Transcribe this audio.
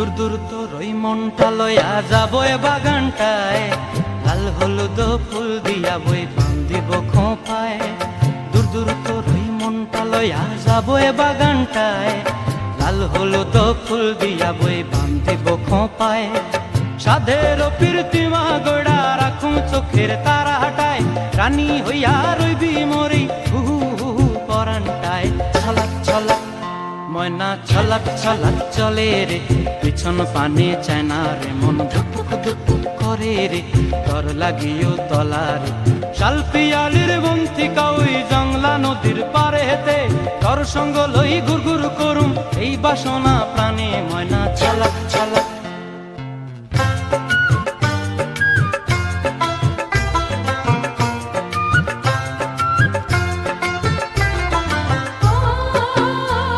দূর দূর তোর ওই মনটা লয়া যাবো এ বাগানটায়, লাল হলুদ ফুল দিয়া বই বান্ধিব খোঁপায়। দূর দূর তোর ওই মনটা লয়া যাবো এ বাগানটায়, লাল হলুদ ফুল দিয়া বই বান্ধিব খোঁপায়। সাধের প্রীতিমা গোড়া রাখুম চোখের তারা হাটায়, রানী হইয়া রইবি মরি হুহু হুহু পরানটায়। ছলাক ছলাক ময়না ছলাক ছলাক চলে রে, পিছন পানে চায় না রে, মন ধুপুক ধুপুক করে রে, তর লাগিও তলারে। শাল পিয়ালির বন্তিকা ওই জংলা নদীর পারে হেতে, তর সঙ্গ লই ঘুর ঘুর করুম এই বাসনা প্রাণে। ময়না ছলাক ছলাক